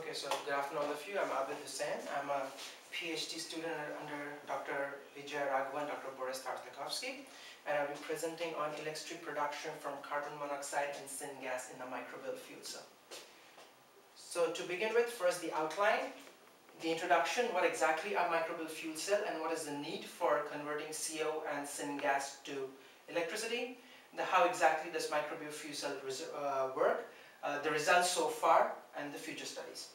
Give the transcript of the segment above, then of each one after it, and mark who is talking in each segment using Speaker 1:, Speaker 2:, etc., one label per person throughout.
Speaker 1: Okay, so good afternoon all of you. I'm Abid Hussain. I'm a PhD student under Dr. Vijay Raghavan, Dr. Boris Tartakovsky, and I'll be presenting on electricity production from carbon monoxide and syngas in a microbial fuel cell. So to begin with, first the outline, the introduction, what exactly are microbial fuel cell and what is the need for converting CO and syngas to electricity, how exactly does microbial fuel cell work, the results so far, and the future studies.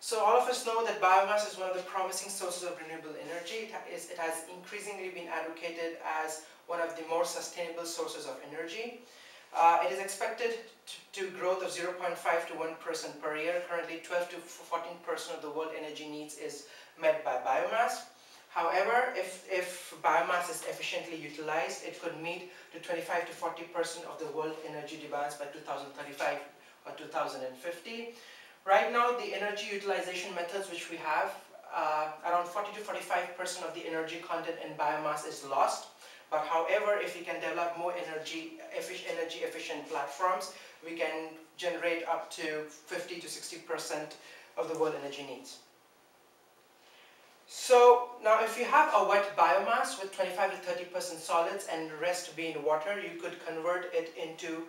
Speaker 1: So all of us know that biomass is one of the promising sources of renewable energy. It has increasingly been advocated as one of the more sustainable sources of energy. It is expected to growth of 0.5 to 1% per year. Currently 12 to 14% of the world energy needs is met by biomass. However, if biomass is efficiently utilized, it could meet to 25 to 40% of the world energy demands by 2035 or 2050. Right now, the energy utilization methods which we have, around 40 to 45% of the energy content in biomass is lost. But however, if we can develop more energy efficient platforms, we can generate up to 50 to 60% of the world energy needs. So now if you have a wet biomass with 25 to 30% solids and the rest being water, you could convert it into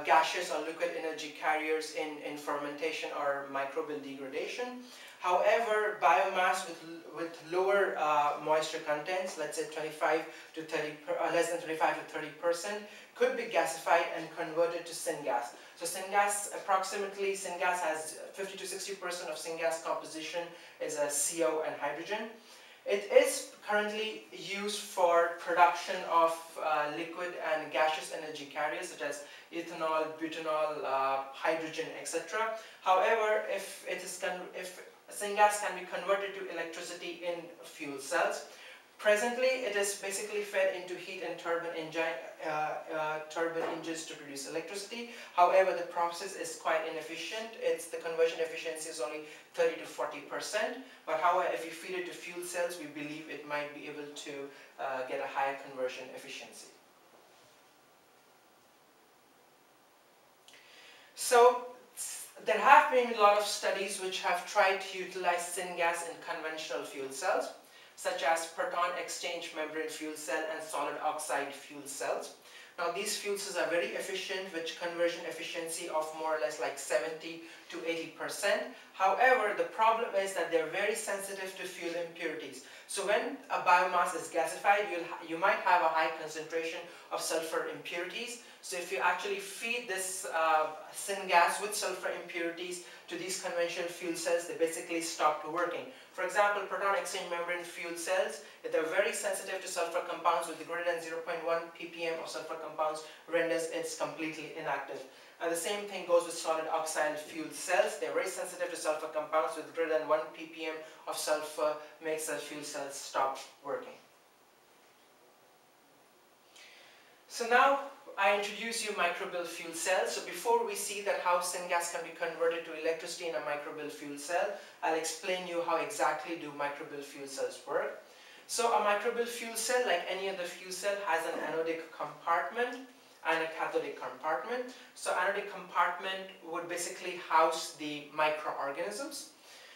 Speaker 1: gaseous or liquid energy carriers in fermentation or microbial degradation. However, biomass with lower moisture contents, let's say 25 to 30, less than 25 to 30%, could be gasified and converted to syngas. So syngas has 50 to 60% of syngas composition is a CO and hydrogen. It is currently used for production of liquid and gaseous energy carriers such as ethanol, butanol, hydrogen, etc. However, if syngas can be converted to electricity in fuel cells, presently it is basically fed into heat and turbine engines to produce electricity. However, the process is quite inefficient. The conversion efficiency is only 30 to 40%. But however, if you feed it to fuel cells, we believe it might be able to get a higher conversion efficiency. So there have been a lot of studies which have tried to utilize syngas in conventional fuel cells, such as proton exchange membrane fuel cell and solid oxide fuel cells. Now these fuel cells are very efficient, with conversion efficiency of more or less like 70 to 80%. However, the problem is that they're very sensitive to fuel impurities. So when a biomass is gasified, you might have a high concentration of sulfur impurities. So if you actually feed this syngas with sulfur impurities to these conventional fuel cells, they basically stop working. For example, proton exchange membrane fuel cells, if they're very sensitive to sulfur compounds with greater than 0.1 ppm of sulfur compounds, renders it completely inactive. And the same thing goes with solid oxide fuel cells. They're very sensitive to sulfur compounds with greater than 1 ppm of sulfur, makes the fuel cells stop working. So now I introduce you microbial fuel cells. So before we see that how syngas can be converted to electricity in a microbial fuel cell, I'll explain you how exactly do microbial fuel cells work. So a microbial fuel cell, like any other fuel cell, has an anodic compartment and a cathodic compartment. So anodic compartment would basically house the microorganisms.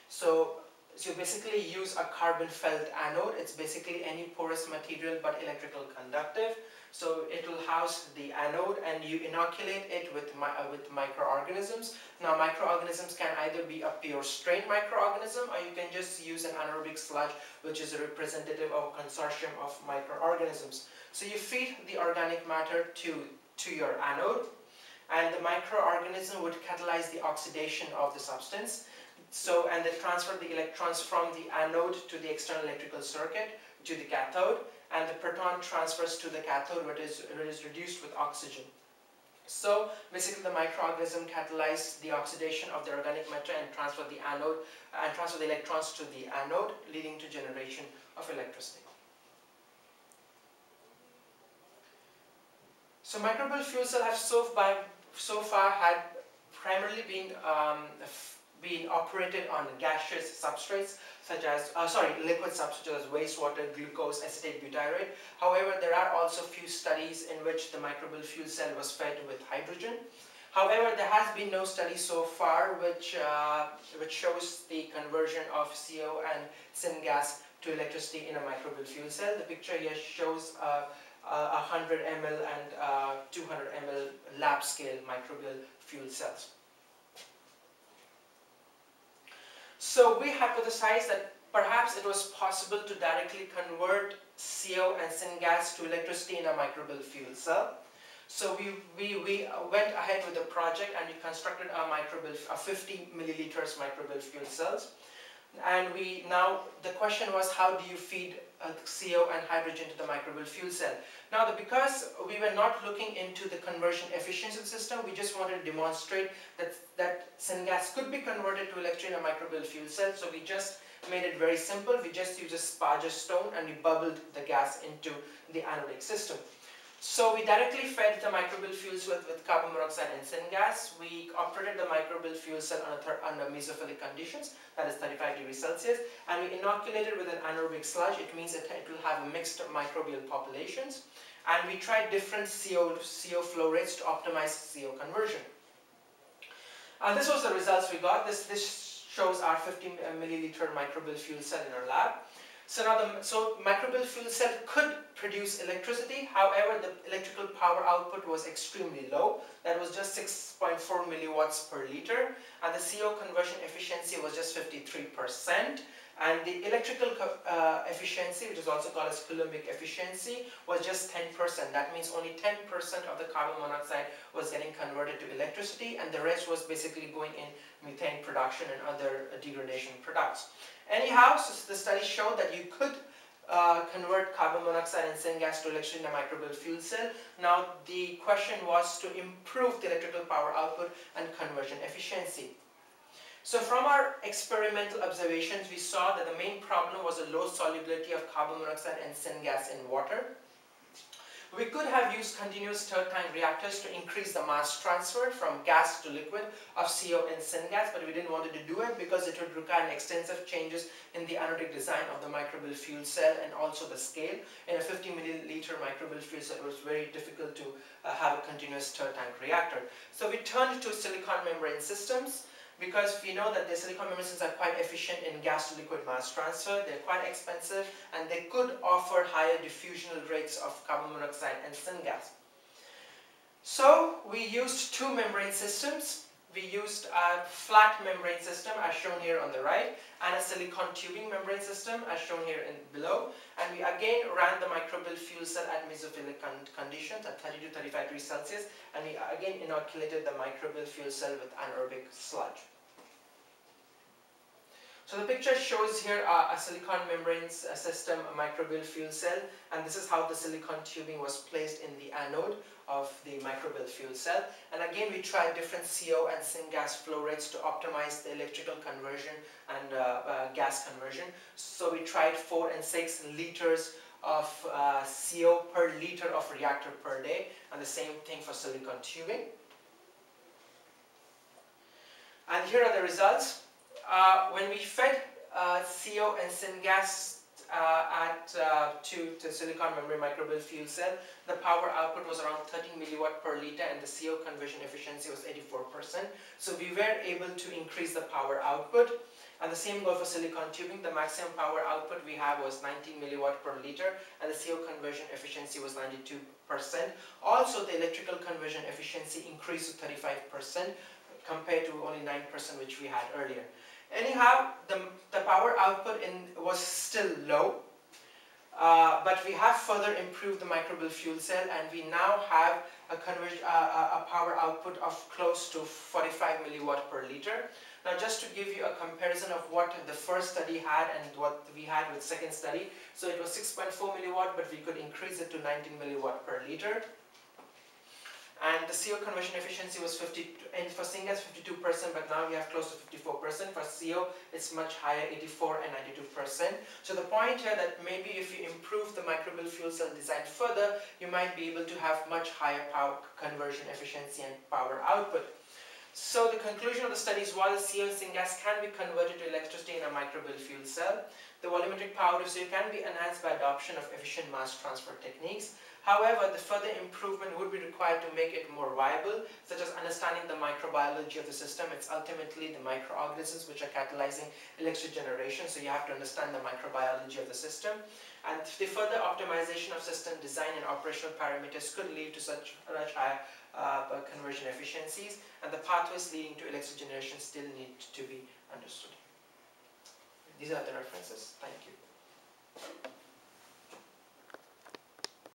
Speaker 1: So you basically use a carbon felt anode. It's basically any porous material but electrical conductive. So it will house the anode and you inoculate it with microorganisms. Now microorganisms can either be a pure strain microorganism, or you can just use an anaerobic sludge, which is a representative of a consortium of microorganisms. So you feed the organic matter to your anode, and the microorganism would catalyze the oxidation of the substance. So, and they transfer the electrons from the anode to the external electrical circuit to the cathode, and the proton transfers to the cathode, where it is reduced with oxygen. So basically the microorganism catalyzes the oxidation of the organic matter and transfer the electrons to the anode, leading to generation of electricity. So microbial fuel cells have so far had primarily been operated on gaseous substrates such as, liquid substrates such as wastewater, glucose, acetate butyrate. However, there are also few studies in which the microbial fuel cell was fed with hydrogen. However, there has been no study so far which shows the conversion of CO and syngas to electricity in a microbial fuel cell. The picture here shows 100 ml and 200 ml lab scale microbial fuel cells. So we hypothesized that perhaps it was possible to directly convert CO and syngas to electricity in a microbial fuel cell. So we went ahead with the project and we constructed a 50 milliliters microbial fuel cells. And the question was, how do you feed CO and hydrogen to the microbial fuel cell? Now, because we were not looking into the conversion efficiency of the system, we just wanted to demonstrate that syngas could be converted to electricity in a microbial fuel cell. So we just made it very simple. We just used a sparger stone and we bubbled the gas into the anodic system. So we directly fed the microbial fuel cell with carbon monoxide and syngas. We operated the microbial fuel cell under mesophilic conditions, that is 35 degrees Celsius, and we inoculated with an anaerobic sludge. It means that it will have mixed microbial populations. And we tried different CO flow rates to optimize CO conversion. And this was the results we got. This shows our 50 milliliter microbial fuel cell in our lab. So microbial fuel cell could produce electricity. However, the electrical power output was extremely low. That was just 6.4 milliwatts per liter, and the CO conversion efficiency was just 53%. And the electrical efficiency, which is also called as coulombic efficiency, was just 10%. That means only 10% of the carbon monoxide was getting converted to electricity, and the rest was basically going in methane production and other degradation products. Anyhow, so the study showed that you could convert carbon monoxide and syngas to electricity in a microbial fuel cell. Now, the question was to improve the electrical power output and conversion efficiency. So from our experimental observations, we saw that the main problem was a low solubility of carbon monoxide and syngas in water. We could have used continuous stirred tank reactors to increase the mass transfer from gas to liquid of CO and syngas, but we didn't want to do it because it would require extensive changes in the anodic design of the microbial fuel cell and also the scale. In a 50 milliliter microbial fuel cell, it was very difficult to have a continuous stirred tank reactor. So we turned to silicon membrane systems, because we know that the silicon membrane systems are quite efficient in gas to liquid mass transfer. They're quite expensive and they could offer higher diffusional rates of carbon monoxide and syngas. So we used two membrane systems. We used a flat membrane system as shown here on the right and a silicon tubing membrane system as shown here below. And we again ran the microbial fuel cell at mesophilic conditions at 30 to 35 degrees Celsius, and we again inoculated the microbial fuel cell with anaerobic sludge. So the picture shows here a silicon membrane system, a microbial fuel cell, and this is how the silicon tubing was placed in the anode of the microbial fuel cell. And again, we tried different CO and syngas flow rates to optimize the electrical conversion and gas conversion. So we tried 4 and 6 liters of CO per liter of reactor per day, and the same thing for silicon tubing. And here are the results. When we fed CO and syngas to silicon membrane microbial fuel cell, the power output was around 13 milliwatt per liter and the CO conversion efficiency was 84%. So we were able to increase the power output. And the same goes for silicon tubing. The maximum power output we have was 19 milliwatt per liter and the CO conversion efficiency was 92%. Also, the electrical conversion efficiency increased to 35% compared to only 9% which we had earlier. Anyhow, the power output was still low, but we have further improved the microbial fuel cell and we now have a power output of close to 45 milliwatt per liter. Now, just to give you a comparison of what the first study had and what we had with second study, so it was 6.4 milliwatt, but we could increase it to 19 milliwatt per liter. And the CO conversion efficiency was for syngas 52%, but now we have close to 54%. For CO, it's much higher, 84 and 92%. So the point here that maybe if you improve the microbial fuel cell design further, you might be able to have much higher power conversion efficiency and power output. So the conclusion of the study is while CO and syngas can be converted to electricity in a microbial fuel cell, the volumetric power of CO can be enhanced by adoption of efficient mass transfer techniques. However, the further improvement would be required to make it more viable, such as understanding the microbiology of the system. It's ultimately the microorganisms which are catalyzing electric generation, so you have to understand the microbiology of the system. And the further optimization of system design and operational parameters could lead to such high conversion efficiencies, and the pathways leading to electric generation still need to be understood. These are the references. Thank you.